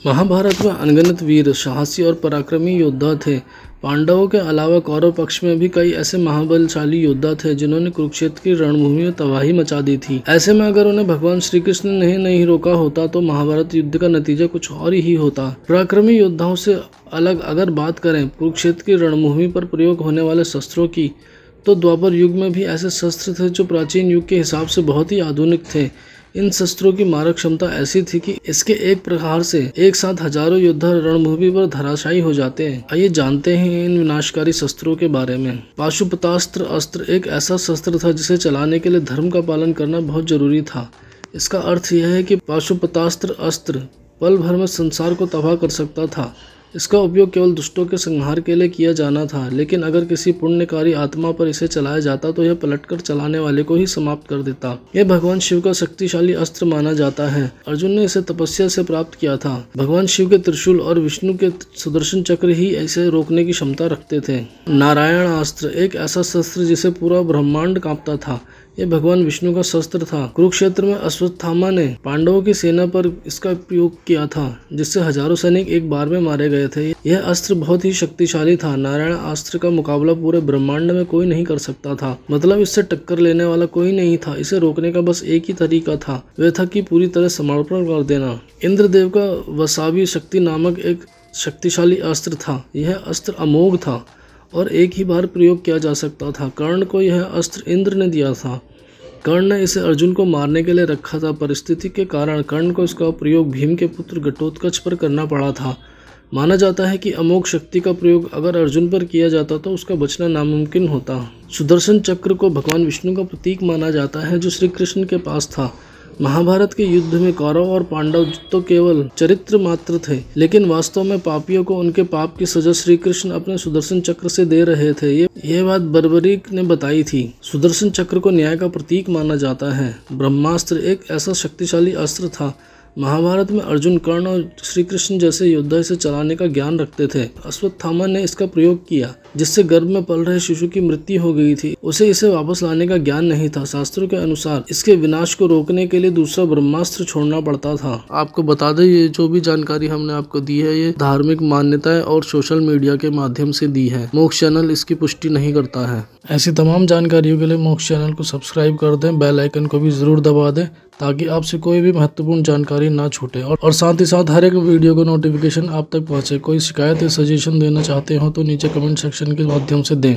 महाभारत में अनगिनत वीर, साहसी और पराक्रमी योद्धा थे। पांडवों के अलावा कौरव पक्ष में भी कई ऐसे महाबलशाली योद्धा थे जिन्होंने कुरुक्षेत्र की रणभूमि में तबाही मचा दी थी। ऐसे में अगर उन्हें भगवान श्री कृष्ण ने नहीं रोका होता तो महाभारत युद्ध का नतीजा कुछ और ही होता। पराक्रमी योद्धाओं से अलग अगर बात करें कुरुक्षेत्र की रणभूमि पर प्रयोग होने वाले शस्त्रों की, तो द्वापर युग में भी ऐसे शस्त्र थे जो प्राचीन युग के हिसाब से बहुत ही आधुनिक थे। इन शस्त्रों की मारक क्षमता ऐसी थी कि इसके एक प्रहार से एक साथ हजारों योद्धा रणभूमि पर धराशायी हो जाते हैं। आइए जानते हैं इन विनाशकारी शस्त्रों के बारे में। पाशुपतास्त्र अस्त्र एक ऐसा शस्त्र था जिसे चलाने के लिए धर्म का पालन करना बहुत जरूरी था। इसका अर्थ यह है कि पाशुपतास्त्र अस्त्र पल भर में संसार को तबाह कर सकता था। इसका उपयोग केवल दुष्टों के संहार के लिए किया जाना था, लेकिन अगर किसी पुण्यकारी आत्मा पर इसे चलाया जाता तो यह पलटकर चलाने वाले को ही समाप्त कर देता। यह भगवान शिव का शक्तिशाली अस्त्र माना जाता है। अर्जुन ने इसे तपस्या से प्राप्त किया था। भगवान शिव के त्रिशूल और विष्णु के सुदर्शन चक्र ही इसे रोकने की क्षमता रखते थे। नारायण अस्त्र एक ऐसा शस्त्र जिसे पूरा ब्रह्मांड कांपता था। यह भगवान विष्णु का शस्त्र था। कुरुक्षेत्र में अश्वत्थामा ने पांडवों की सेना पर इसका प्रयोग किया था, जिससे हजारों सैनिक एक बार में मारे गए थे। यह अस्त्र बहुत ही शक्तिशाली था। नारायण अस्त्र का मुकाबला पूरे ब्रह्मांड में कोई नहीं कर सकता था। मतलब इससे टक्कर लेने वाला कोई नहीं था। इसे रोकने का बस एक ही तरीका था, वह था कि पूरी तरह समर्पण कर देना। इंद्रदेव का वसावी शक्ति नामक एक शक्तिशाली अस्त्र था। यह अस्त्र अमोघ था और एक ही बार प्रयोग किया जा सकता था। कर्ण को यह अस्त्र इंद्र ने दिया था। कर्ण ने इसे अर्जुन को मारने के लिए रखा था। परिस्थिति के कारण कर्ण को इसका प्रयोग भीम के पुत्र घटोत्कच पर करना पड़ा था। माना जाता है कि अमोघ शक्ति का प्रयोग अगर अर्जुन पर किया जाता तो उसका बचना नामुमकिन होता। सुदर्शन चक्र को भगवान विष्णु का प्रतीक माना जाता है, जो श्री कृष्ण के पास था। महाभारत के युद्ध में कौरव और पांडव तो केवल चरित्र मात्र थे, लेकिन वास्तव में पापियों को उनके पाप की सजा श्री कृष्ण अपने सुदर्शन चक्र से दे रहे थे। ये बात बर्बरीक ने बताई थी। सुदर्शन चक्र को न्याय का प्रतीक माना जाता है। ब्रह्मास्त्र एक ऐसा शक्तिशाली अस्त्र था। महाभारत में अर्जुन, कर्ण और श्री कृष्ण जैसे योद्धा इसे चलाने का ज्ञान रखते थे। अश्वत्थामा ने इसका प्रयोग किया, जिससे गर्भ में पल रहे शिशु की मृत्यु हो गई थी। उसे इसे वापस लाने का ज्ञान नहीं था। शास्त्रों के अनुसार इसके विनाश को रोकने के लिए दूसरा ब्रह्मास्त्र छोड़ना पड़ता था। आपको बता दें, ये जो भी जानकारी हमने आपको दी है, ये धार्मिक मान्यताएं और सोशल मीडिया के माध्यम से दी है। मोक्ष चैनल इसकी पुष्टि नहीं करता है। ऐसी तमाम जानकारियों के लिए मोक्ष चैनल को सब्सक्राइब कर दें, बेल आइकन को भी जरूर दबा दें, ताकि आपसे कोई भी महत्वपूर्ण जानकारी ना छूटे। और साथ ही साथ हर एक वीडियो को नोटिफिकेशन आप तक पहुंचे। कोई शिकायत या सजेशन देना चाहते हो तो नीचे कमेंट सेक्शन के माध्यम से दें।